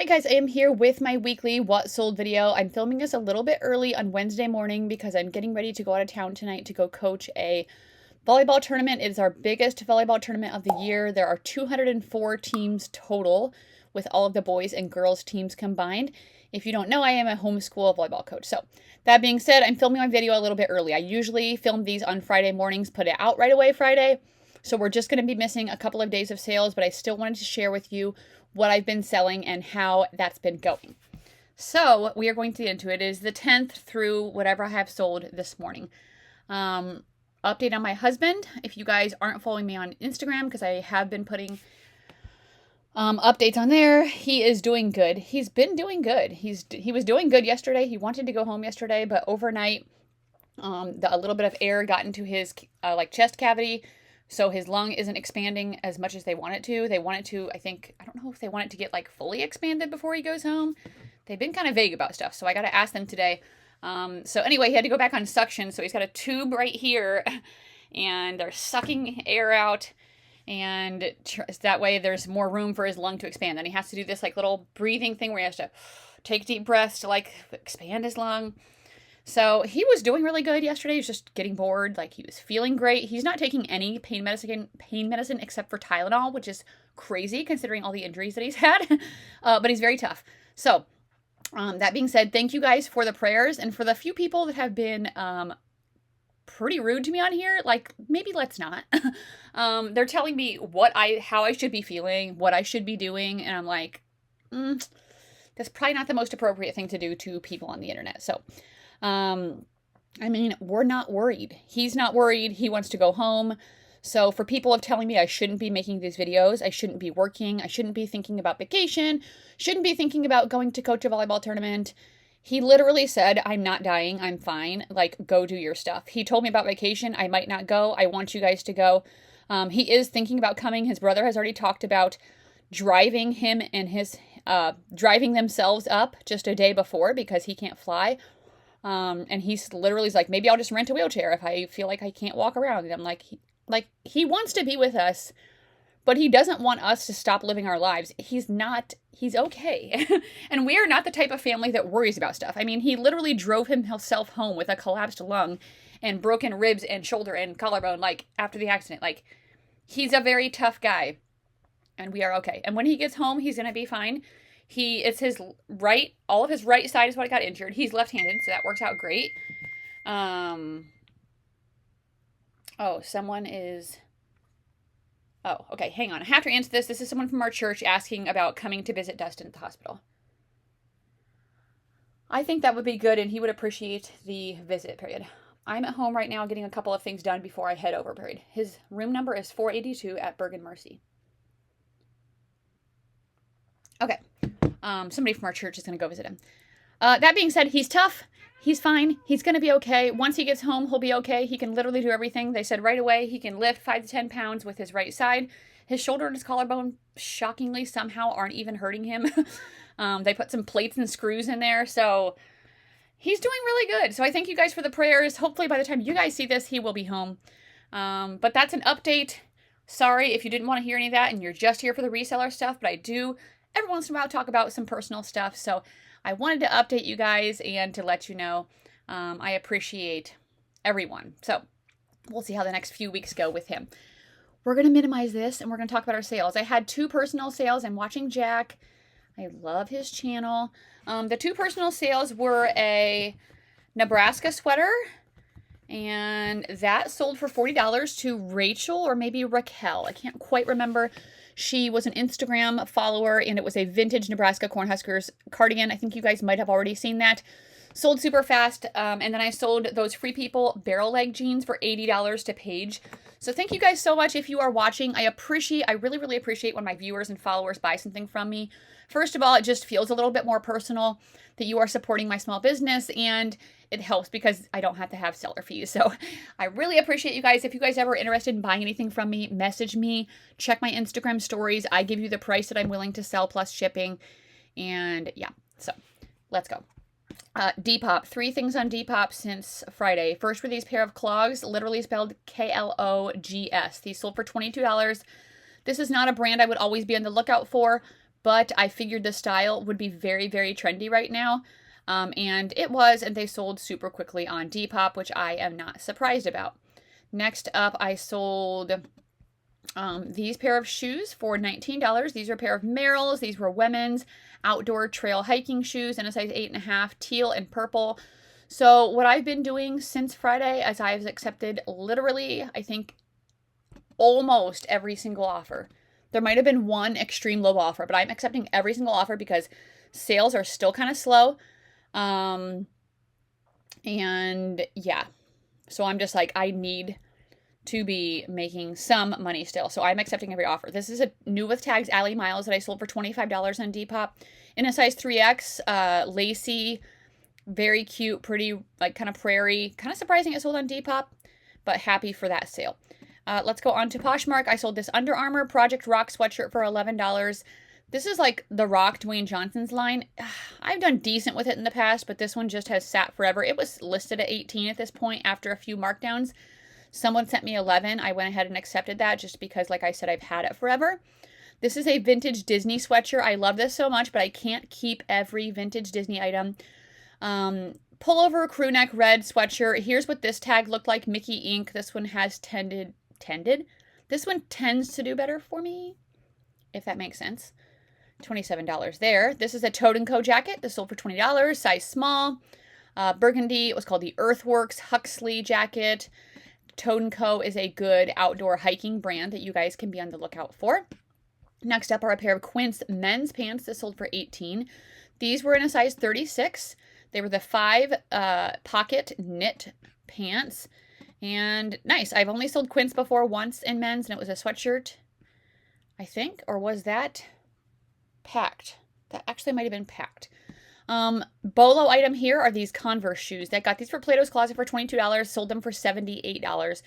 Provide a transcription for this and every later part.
Hi guys, I am here with my weekly What Sold video. I'm filming this a little bit early on Wednesday morning because I'm getting ready to go out of town tonight to go coach a volleyball tournament. It is our biggest volleyball tournament of the year. There are 204 teams total with all of the boys and girls teams combined. If you don't know, I am a homeschool volleyball coach. So that being said, I'm filming my video a little bit early. I usually film these on Friday mornings, put it out right away Friday. So we're just going to be missing a couple of days of sales, but I still wanted to share with you what I've been selling and how that's been going. So we are going to get into it. It is the 10th through whatever I have sold this morning. Update on my husband. If you guys aren't following me on Instagram, because I have been putting updates on there, he is doing good. He's been doing good. He was doing good yesterday. He wanted to go home yesterday, but overnight, a little bit of air got into his chest cavity. So his lung isn't expanding as much as they want it to. They want it to, I don't know if they want it to get fully expanded before he goes home. They've been kind of vague about stuff. So I got to ask them today. So anyway, he had to go back on suction. So he's got a tube right here and they're sucking air out. And that way there's more room for his lung to expand. Then he has to do this little breathing thing where he has to take deep breaths to expand his lung. So he was doing really good yesterday. He was just getting bored. He was feeling great. He's not taking any pain medicine except for Tylenol, which is crazy considering all the injuries that he's had. But he's very tough. So that being said, thank you guys for the prayers and for the few people that have been pretty rude to me on here. Maybe let's not. They're telling me how I should be feeling, what I should be doing, and I'm like, that's probably not the most appropriate thing to do to people on the internet. So we're not worried. He's not worried. He wants to go home. So for people of telling me I shouldn't be making these videos, I shouldn't be working, I shouldn't be thinking about vacation, shouldn't be thinking about going to coach a volleyball tournament, he literally said, I'm not dying, I'm fine, go do your stuff. He told me about vacation, I might not go, I want you guys to go. He is thinking about coming. His brother has already talked about driving him and driving themselves up just a day before because he can't fly. And he's literally like, maybe I'll just rent a wheelchair if I feel like I can't walk around. And I'm like, he wants to be with us, but he doesn't want us to stop living our lives. He's okay. And we are not the type of family that worries about stuff. He literally drove himself home with a collapsed lung and broken ribs and shoulder and collarbone, after the accident. He's a very tough guy and we are okay. And when he gets home, he's going to be fine. All of his right side is what got injured. He's left-handed, so that works out great. Okay, hang on. I have to answer this. This is someone from our church asking about coming to visit Dustin at the hospital. I think that would be good, and he would appreciate the visit, period. I'm at home right now getting a couple of things done before I head over, period. His room number is 482 at Bergen Mercy. Okay. Somebody from our church is going to go visit him. That being said, he's tough. He's fine. He's going to be okay. Once he gets home, he'll be okay. He can literally do everything. They said right away he can lift 5 to 10 pounds with his right side. His shoulder and his collarbone, shockingly, somehow aren't even hurting him. They put some plates and screws in there, so he's doing really good. So I thank you guys for the prayers. Hopefully by the time you guys see this, he will be home. But that's an update. Sorry if you didn't want to hear any of that and you're just here for the reseller stuff, but I do every once in a while talk about some personal stuff. So I wanted to update you guys and to let you know I appreciate everyone. So we'll see how the next few weeks go with him. We're going to minimize this and we're going to talk about our sales. I had 2 personal sales. I'm watching Jack. I love his channel. The 2 personal sales were a Nebraska sweater, and that sold for $40 to Rachel or maybe Raquel. I can't quite remember. She was an Instagram follower, and it was a vintage Nebraska Cornhuskers cardigan. I think you guys might have already seen that. Sold super fast, and then I sold those Free People barrel leg jeans for $80 to Paige. So thank you guys so much if you are watching. I really, really appreciate when my viewers and followers buy something from me. First of all, it just feels a little bit more personal that you are supporting my small business, and it helps because I don't have to have seller fees. So I really appreciate you guys. If you guys ever interested in buying anything from me, message me, check my Instagram stories. I give you the price that I'm willing to sell plus shipping. And yeah, so let's go. Depop. 3 things on Depop since Friday. First were these pair of clogs, literally spelled Klogs. These sold for $22. This is not a brand I would always be on the lookout for, but I figured the style would be very, very trendy right now. And it was, and they sold super quickly on Depop, which I am not surprised about. Next up, I sold these pair of shoes for $19. These are a pair of Merrells. These were women's outdoor trail hiking shoes in a size 8.5, teal and purple. So what I've been doing since Friday is I've accepted literally, I think, almost every single offer. There might have been one extreme low offer, but I'm accepting every single offer because sales are still kind of slow. And yeah, so I'm just like, I need to be making some money still. So I'm accepting every offer. This is a new with tags Alley Miles that I sold for $25 on Depop in a size 3X, lacy, very cute, pretty, like kind of prairie. Kind of surprising it sold on Depop, but happy for that sale. Let's go on to Poshmark. I sold this Under Armour Project Rock sweatshirt for $11. This is like the Rock Dwayne Johnson's line. I've done decent with it in the past, but this one just has sat forever. It was listed at $18 at this point after a few markdowns. Someone sent me $11. I went ahead and accepted that just because, like I said, I've had it forever. This is a vintage Disney sweatshirt. I love this so much, but I can't keep every vintage Disney item. Pullover crew neck red sweatshirt. Here's what this tag looked like. Mickey ink. This one has tended. This one tends to do better for me, if that makes sense. $27 there. This is a Toad & Co jacket. This sold for $20, size small. Burgundy. It was called the Earthworks Huxley jacket. Toad & Co is a good outdoor hiking brand that you guys can be on the lookout for. Next up are a pair of Quince men's pants that sold for $18. These were in a size 36. They were the 5 pocket knit pants. And nice. I've only sold Quince before once in men's, and it was a sweatshirt, I think. Or was that packed? That actually might have been packed. Bolo item here are these Converse shoes. I got these for Plato's Closet for $22, sold them for $78,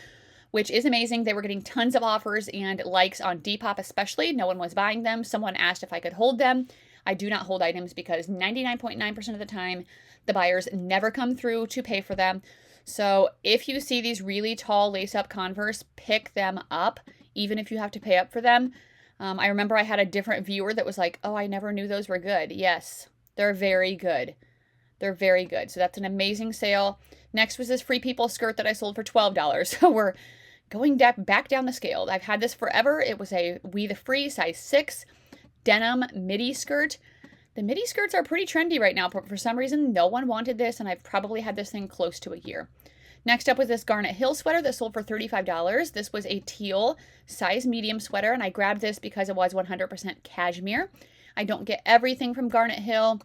which is amazing. They were getting tons of offers and likes on Depop especially. No one was buying them. Someone asked if I could hold them. I do not hold items because 99.9% of the time, the buyers never come through to pay for them. So if you see these really tall lace-up Converse, pick them up, even if you have to pay up for them. I remember I had a different viewer that was like, oh, I never knew those were good. Yes, they're very good. They're very good. So that's an amazing sale. Next was this Free People skirt that I sold for $12. So we're going back down the scale. I've had this forever. It was a We the Free size 6 denim midi skirt. The midi skirts are pretty trendy right now, but for some reason, no one wanted this, and I've probably had this thing close to a year. Next up was this Garnet Hill sweater that sold for $35. This was a teal size medium sweater, and I grabbed this because it was 100% cashmere. I don't get everything from Garnet Hill,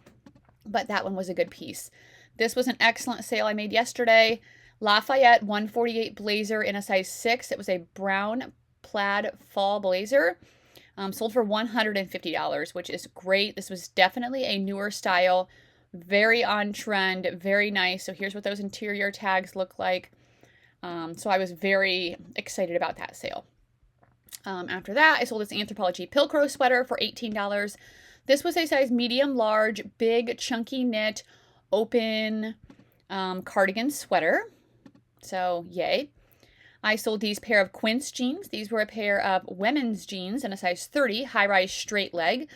but that one was a good piece. This was an excellent sale I made yesterday. Lafayette 148 blazer in a size 6. It was a brown plaid fall blazer. Sold for $150, which is great. This was definitely a newer style, very on trend, very nice. So here's what those interior tags look like. So I was very excited about that sale. After that, I sold this Anthropologie Pilcrow sweater for $18. This was a size medium large, big, chunky knit, open cardigan sweater. So yay. I sold these pair of Quince jeans. These were a pair of women's jeans in a size 30, high-rise straight leg.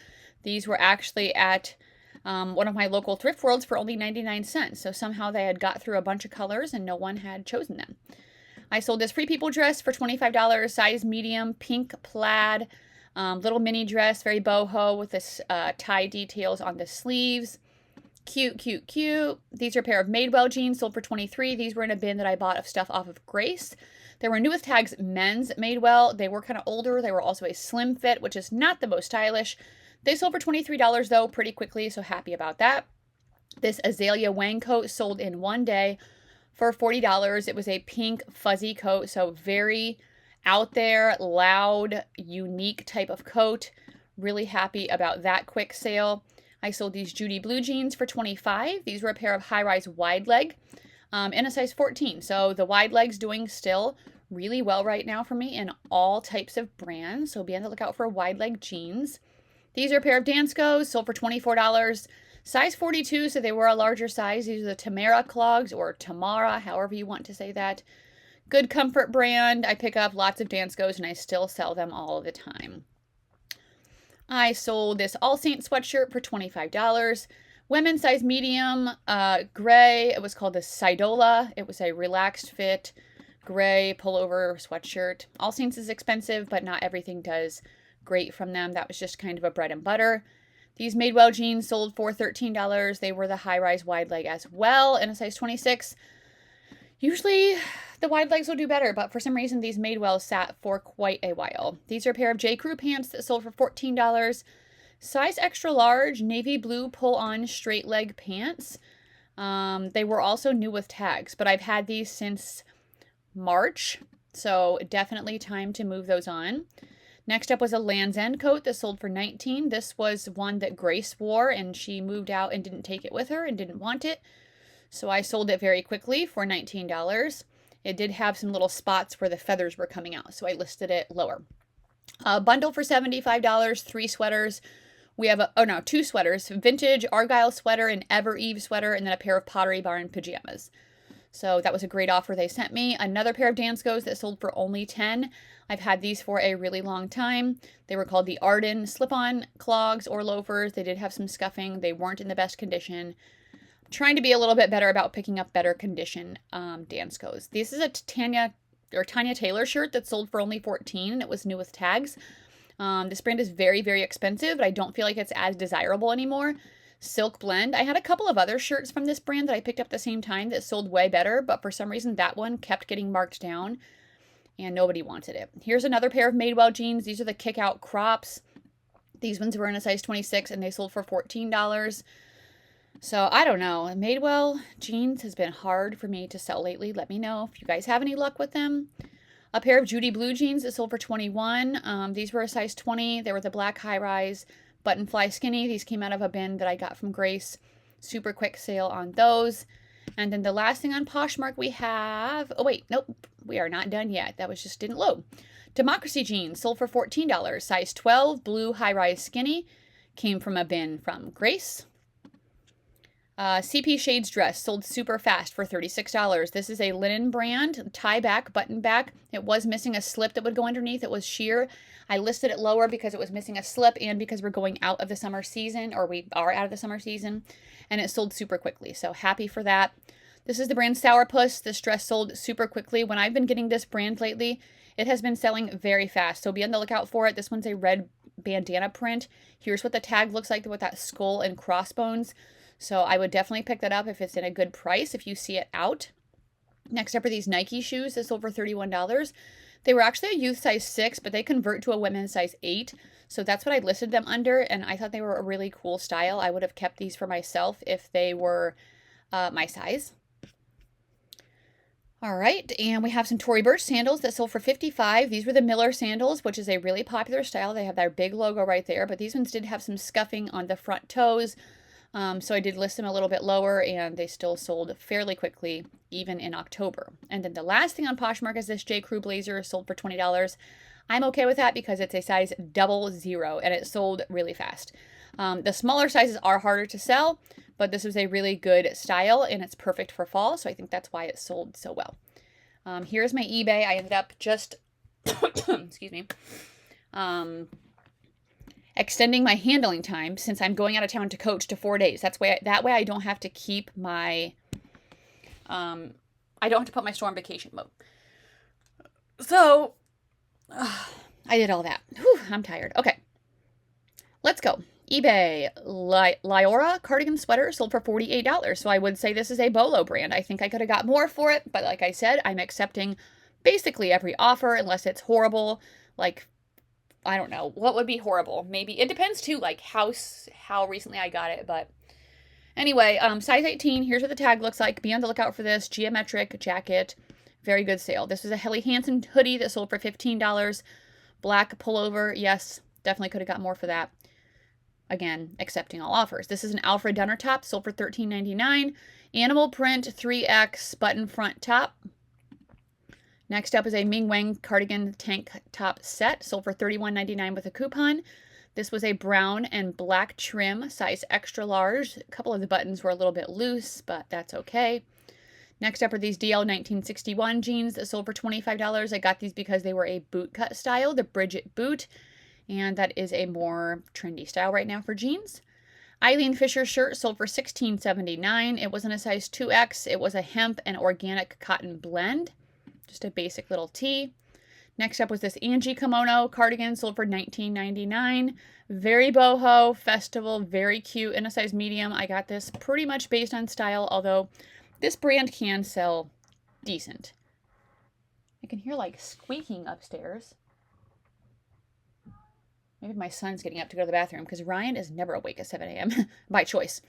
These were actually at one of my local thrift worlds for only 99 cents. So somehow they had got through a bunch of colors and no one had chosen them. I sold this Free People dress for $25, size medium, pink plaid, little mini dress, very boho with this tie details on the sleeves. Cute, cute, cute. These are a pair of Madewell jeans, sold for $23. These were in a bin that I bought of stuff off of Grace. They were new with tags men's Madewell. They were kind of older. They were also a slim fit, which is not the most stylish. They sold for $23 though, pretty quickly, so happy about that. This Azalea Wang coat sold in one day for $40. It was a pink fuzzy coat, so very out there, loud, unique type of coat. Really happy about that quick sale. I sold these Judy blue jeans for $25. These were a pair of high-rise wide leg in a size 14. So the wide leg's doing still really well right now for me in all types of brands. So be on the lookout for wide leg jeans. These are a pair of Danskos, sold for $24. Size 42, so they were a larger size. These are the Tamara clogs, or Tamara, however you want to say that. Good comfort brand. I pick up lots of Danskos and I still sell them all the time. I sold this All Saints sweatshirt for $25. Women's size medium, gray. It was called the Sidola. It was a relaxed fit gray pullover sweatshirt. All Saints is expensive, but not everything does great from them. That was just kind of a bread and butter. These Madewell jeans sold for $13. They were the high-rise wide leg as well in a size 26. Usually the wide legs will do better, but for some reason these Madewell sat for quite a while. These are a pair of J. Crew pants that sold for $14. Size extra large, navy blue pull-on straight leg pants. They were also new with tags, but I've had these since March, so definitely time to move those on. Next up was a Land's End coat that sold for $19. This was one that Grace wore, and she moved out and didn't take it with her and didn't want it. So I sold it very quickly for $19. It did have some little spots where the feathers were coming out, so I listed it lower. A bundle for $75, 3 sweaters. We have 2 sweaters, vintage Argyle sweater, an Ever Eve sweater, and then a pair of Pottery Barn pajamas. So that was a great offer they sent me. Another pair of Danskos that sold for only $10. I've had these for a really long time. They were called the Arden slip-on clogs or loafers. They did have some scuffing. They weren't in the best condition. I'm trying to be a little bit better about picking up better condition Danskos. This is a Tanya Taylor shirt that sold for only $14. It was new with tags. This brand is very, very expensive, but I don't feel like it's as desirable anymore. Silk Blend. I had a couple of other shirts from this brand that I picked up at the same time that sold way better, but for some reason that one kept getting marked down and nobody wanted it. Here's another pair of Madewell jeans. These are the Kick Out Crops. These ones were in a size 26 and they sold for $14. So I don't know. Madewell jeans has been hard for me to sell lately. Let me know if you guys have any luck with them. A pair of Judy Blue jeans that sold for $21. These were a size 20. They were the black high-rise button fly skinny. These came out of a bin that I got from Grace. Super quick sale on those. And then the last thing on Poshmark we have... Oh, wait. Nope. We are not done yet. That was just didn't load. Democracy jeans sold for $14. Size 12. Blue high-rise skinny. Came from a bin from Grace. CP Shades dress sold super fast for $36. This is a linen brand, tie back, button back. It was missing a slip that would go underneath. It was sheer. I listed it lower because it was missing a slip and because we're going out of the summer season, or we are out of the summer season, and it sold super quickly. So happy for that. This is the brand Sourpuss. This dress sold super quickly. When I've been getting this brand lately, it has been selling very fast. So be on the lookout for it. This one's a red bandana print. Here's what the tag looks like with that skull and crossbones. So I would definitely pick that up if it's in a good price, if you see it out. Next up are these Nike shoes that sold for $31. They were actually a youth size 6, but they convert to a women's size 8. So that's what I listed them under, and I thought they were a really cool style. I would have kept these for myself if they were my size. All right, and we have some Tory Burch sandals that sold for $55. These were the Miller sandals, which is a really popular style. They have their big logo right there, but these ones did have some scuffing on the front toes. So I did list them a little bit lower, and they still sold fairly quickly, even in October. And then the last thing on Poshmark is this J. Crew blazer, sold for $20. I'm okay with that because it's a size 00, and it sold really fast. The smaller sizes are harder to sell, but this was a really good style, and it's perfect for fall, so I think that's why it sold so well. Here's my eBay. I ended up just, excuse me, extending my handling time since I'm going out of town to coach to 4 days. That way I don't have to keep my, I don't have to put my store on vacation mode. So, I did all that. Whew, I'm tired. Okay, let's go. eBay, Lyora cardigan sweater sold for $48. So I would say this is a Bolo brand. I think I could have got more for it, but like I said, I'm accepting basically every offer unless it's horrible, like I don't know. What would be horrible? Maybe. It depends, too, like, how recently I got it. But anyway, size 18. Here's what the tag looks like. Be on the lookout for this. Geometric jacket. Very good sale. This was a Helly Hansen hoodie that sold for $15. Black pullover. Yes, definitely could have got more for that. Again, accepting all offers. This is an Alfred Dunner top. Sold for $13.99. Animal print 3X button front top. Next up is a Ming Wang cardigan tank top set, sold for $31.99 with a coupon. This was a brown and black trim, size extra large. A couple of the buttons were a little bit loose, but that's okay. Next up are these DL 1961 jeans that sold for $25. I got these because they were a boot cut style, the Bridget boot. And that is a more trendy style right now for jeans. Eileen Fisher shirt sold for $16.79. It was in a size 2X. It was a hemp and organic cotton blend. Just a basic little tee. Next up was this Angie kimono cardigan, sold for $19.99. Very boho, festival, very cute, in a size medium. I got this pretty much based on style, although this brand can sell decent. I can hear like squeaking upstairs. Maybe my son's getting up to go to the bathroom because Ryan is never awake at 7 a.m. by choice.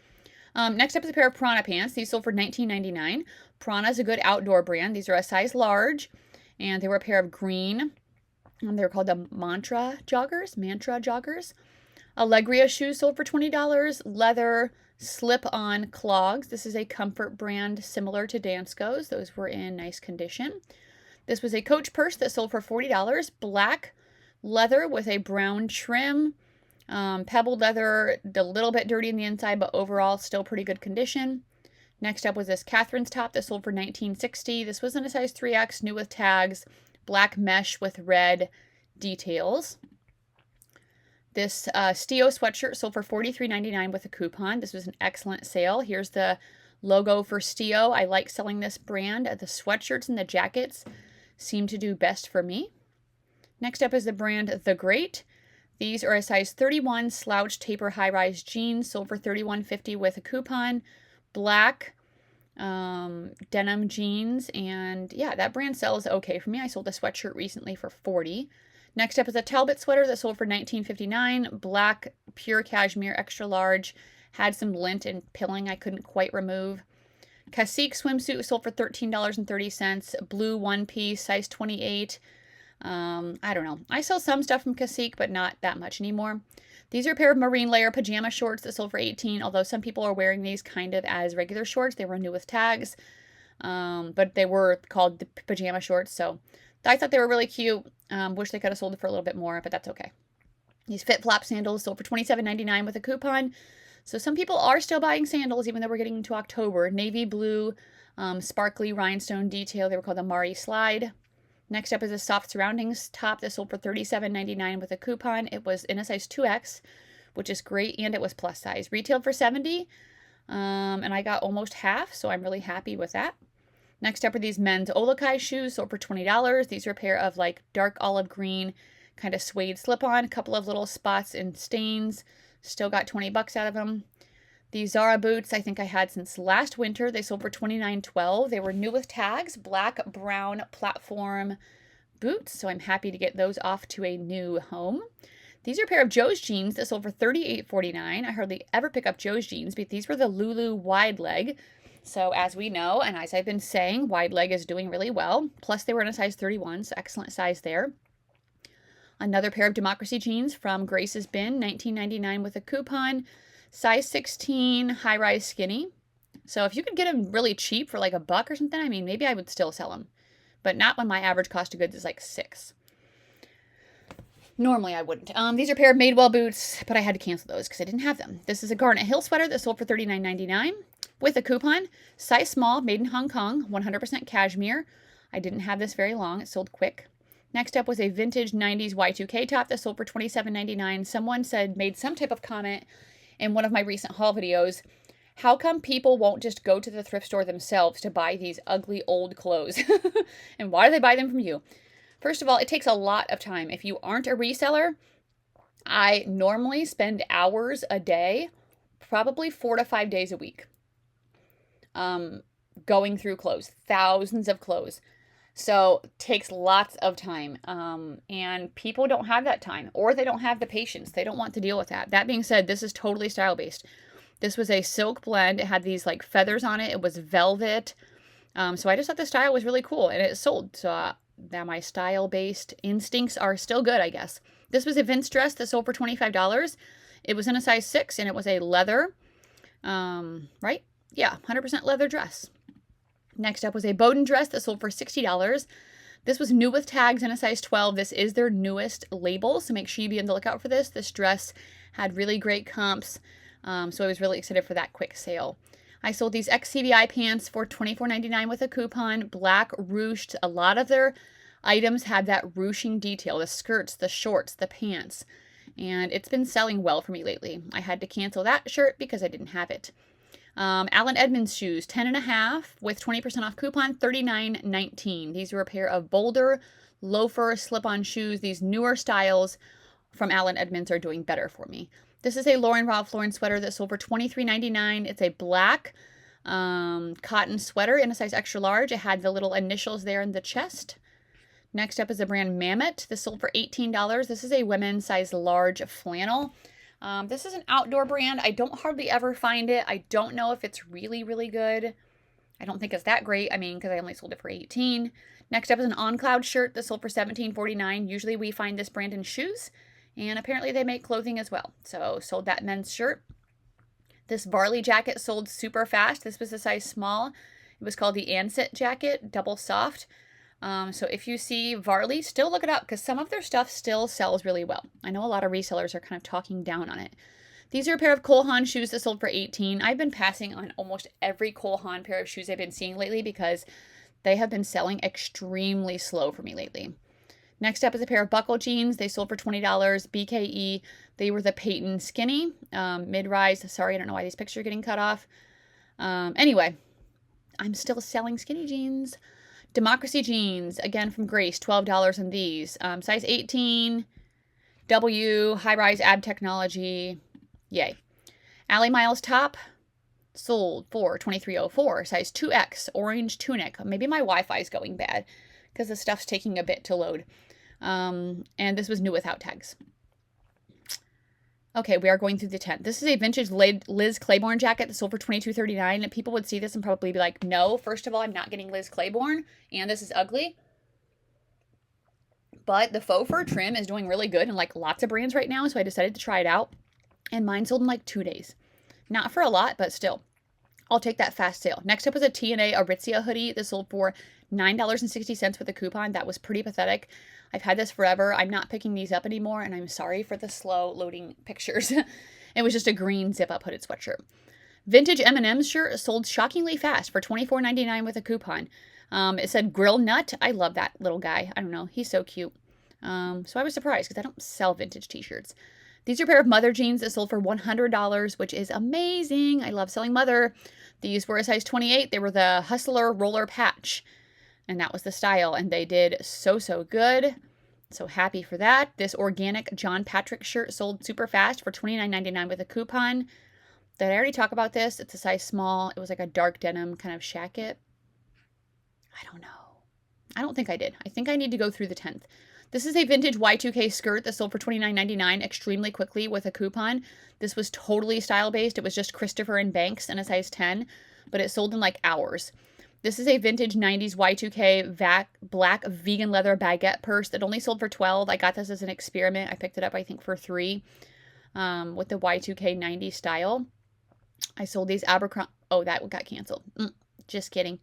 Next up is a pair of Prana pants. These sold for $19.99. Prana is a good outdoor brand. These are a size large, and they were a pair of green. They were called the Mantra joggers. Allegria shoes sold for $20. Leather slip-on clogs. This is a comfort brand similar to Dansko's. Those were in nice condition. This was a Coach purse that sold for $40. Black leather with a brown trim. Pebbled leather, a little bit dirty in the inside, but overall still pretty good condition. Next up was this Catherine's top that sold for $19.60. This was in a size 3X, new with tags, black mesh with red details. This Stio sweatshirt sold for $43.99 with a coupon. This was an excellent sale. Here's the logo for Stio. I like selling this brand. The sweatshirts and the jackets seem to do best for me. Next up is the brand The Great. These are a size 31 slouch taper high-rise jeans, sold for $31.50 with a coupon. Black denim jeans, and yeah, that brand sells okay for me. I sold a sweatshirt recently for $40. Next up is a Talbot sweater that sold for $19.59. Black pure cashmere extra large, had some lint and pilling I couldn't quite remove. Cacique swimsuit sold for $13.30. Blue one piece, size 28. I don't know. I sell some stuff from Cacique, but not that much anymore. These are a pair of marine layer pajama shorts that sold for $18, although some people are wearing these kind of as regular shorts. They were new with tags, but they were called the pajama shorts, so I thought they were really cute. Wish they could have sold it for a little bit more, but that's okay. These Fit Flop sandals sold for $27.99 with a coupon. So some people are still buying sandals, even though we're getting into October. Navy blue, sparkly rhinestone detail. They were called the Mari Slide. Next up is a soft surroundings top that sold for $37.99 with a coupon. It was in a size 2X, which is great, and it was plus size. Retailed for $70, and I got almost half, so I'm really happy with that. Next up are these men's Olokai shoes, sold for $20. These are a pair of like dark olive green, kind of suede slip-on, a couple of little spots and stains. Still got 20 bucks out of them. These Zara boots, I think I had since last winter. They sold for $29.12. They were new with tags, black, brown platform boots. So I'm happy to get those off to a new home. These are a pair of Joe's jeans that sold for $38.49. I hardly ever pick up Joe's jeans, but these were the Lulu wide leg. So as we know, and as I've been saying, wide leg is doing really well. Plus they were in a size 31, so excellent size there. Another pair of Democracy jeans from Grace's Bin, $19.99 with a coupon. Size 16, high-rise skinny. So if you could get them really cheap for like $1 or something, I mean, maybe I would still sell them. But not when my average cost of goods is like $6. Normally I wouldn't. These are a pair of Madewell boots, but I had to cancel those because I didn't have them. This is a Garnet Hill sweater that sold for $39.99 with a coupon. Size small, made in Hong Kong, 100% cashmere. I didn't have this very long. It sold quick. Next up was a vintage 90s Y2K top that sold for $27.99. Someone made some type of comment in one of my recent haul videos, how come people won't just go to the thrift store themselves to buy these ugly old clothes? And why do they buy them from you? First of all, it takes a lot of time. If you aren't a reseller, I normally spend hours a day, probably 4 to 5 days a week, going through clothes, thousands of clothes. So it takes lots of time, and people don't have that time, or they don't have the patience. They don't want to deal with that. That being said, this is totally style-based. This was a silk blend. It had these like feathers on it. It was velvet. So I just thought the style was really cool, and it sold. So that my style-based instincts are still good, I guess. This was a Vince dress that sold for $25. It was in a size 6, and it was a leather, right? Yeah, 100% leather dress. Next up was a Bowden dress that sold for $60. This was new with tags in a size 12. This is their newest label, so make sure you be on the lookout for this. This dress had really great comps, so I was really excited for that quick sale. I sold these XCBI pants for $24.99 with a coupon, black ruched. A lot of their items had that ruching detail, the skirts, the shorts, the pants. and it's been selling well for me lately. I had to cancel that shirt because I didn't have it. Allen Edmonds shoes, 10.5 with 20% off coupon, $39.19. These were a pair of Boulder loafer slip-on shoes. These newer styles from Allen Edmonds are doing better for me. This is a Ralph Lauren sweater that sold for $23.99. It's a black cotton sweater in a size extra large. It had the little initials there in the chest. Next up is the brand Mammoth. This sold for $18. This is a women's size large flannel. This is an outdoor brand. I don't hardly ever find it. I don't know if it's really, really good. I don't think it's that great. I mean, because I only sold it for $18. Next up is an On Cloud shirt that sold for $17.49. Usually we find this brand in shoes, and apparently they make clothing as well. So sold that men's shirt. This Varley jacket sold super fast. This was a size small. It was called the Ansit jacket, double soft. So if you see Varley, still look it up because some of their stuff still sells really well. I know a lot of resellers are kind of talking down on it. These are a pair of Cole Haan shoes that sold for $18. I've been passing on almost every Cole Haan pair of shoes I've been seeing lately because they have been selling extremely slow for me lately. Next up is a pair of buckle jeans. They sold for $20. BKE. They were the Peyton Skinny mid-rise. Sorry, I don't know why these pictures are getting cut off. Anyway, I'm still selling skinny jeans. Democracy jeans, again from Grace, $12 on these. Size 18, W, high-rise ab technology, yay. Alley Miles top, sold for $23.04. Size 2X, orange tunic. Maybe my Wi-Fi is going bad because the stuff's taking a bit to load. And this was new without tags. Okay, we are going through the 10th. This is a vintage Liz Claiborne jacket that sold for $22.39. And people would see this and probably be like, no, first of all, I'm not getting Liz Claiborne. And this is ugly. But the faux fur trim is doing really good in like lots of brands right now. So I decided to try it out. And mine sold in like 2 days. Not for a lot, but still. I'll take that fast sale. Next up is a TNA Aritzia hoodie. This sold for $9.60 with a coupon. That was pretty pathetic. I've had this forever. I'm not picking these up anymore, and I'm sorry for the slow loading pictures. It was just a green zip-up hooded sweatshirt. Vintage M&M's shirt sold shockingly fast for $24.99 with a coupon. It said Grill Nut. I love that little guy. I don't know. He's so cute. So I was surprised because I don't sell vintage t-shirts. These are a pair of Mother jeans that sold for $100, which is amazing. I love selling Mother. These were a size 28. They were the Hustler Roller Patch. And that was the style. And they did so good. So happy for that. This organic John Patrick shirt sold super fast for $29.99 with a coupon. Did I already talk about this? It's a size small. It was like a dark denim kind of shacket. I don't know. I don't think I did. I think I need to go through the 10th. This is a vintage Y2K skirt that sold for $29.99 extremely quickly with a coupon. This was totally style-based. It was just Christopher and Banks in a size 10, but it sold in like hours. This is a vintage 90s Y2K black vegan leather baguette purse that only sold for $12. I got this as an experiment. I picked it up, I think, for $3 with the Y2K 90 style. I sold these Abercrombie. Oh, that got canceled. Just kidding.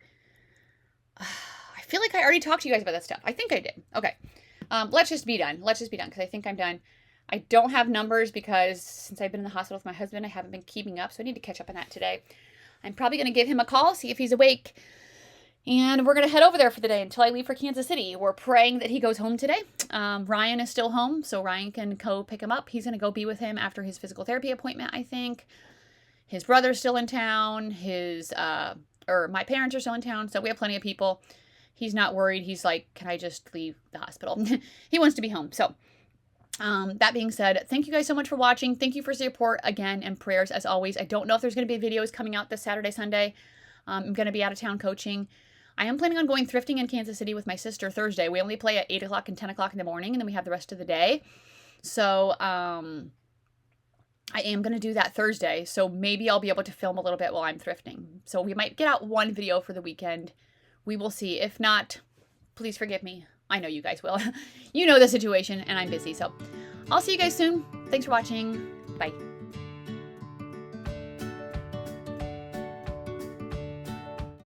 I feel like I already talked to you guys about that stuff. I think I did. Okay. Let's just be done. Let's just be done because I think I'm done. I don't have numbers because since I've been in the hospital with my husband, I haven't been keeping up. So I need to catch up on that today. I'm probably going to give him a call, see if he's awake. And we're going to head over there for the day until I leave for Kansas City. We're praying that he goes home today. Ryan is still home, so Ryan can go pick him up. He's going to go be with him after his physical therapy appointment, I think. His brother's still in town. My parents are still in town, so we have plenty of people. He's not worried. He's like, can I just leave the hospital? He wants to be home. So that being said, thank you guys so much for watching. Thank you for support again and prayers as always. I don't know if there's going to be videos coming out this Saturday, Sunday. I'm going to be out of town coaching. I am planning on going thrifting in Kansas City with my sister Thursday. We only play at 8 o'clock and 10 o'clock in the morning, and then we have the rest of the day. So I am going to do that Thursday. So maybe I'll be able to film a little bit while I'm thrifting. So we might get out one video for the weekend. We will see. If not, please forgive me. I know you guys will. You know the situation, and I'm busy. So I'll see you guys soon. Thanks for watching. Bye.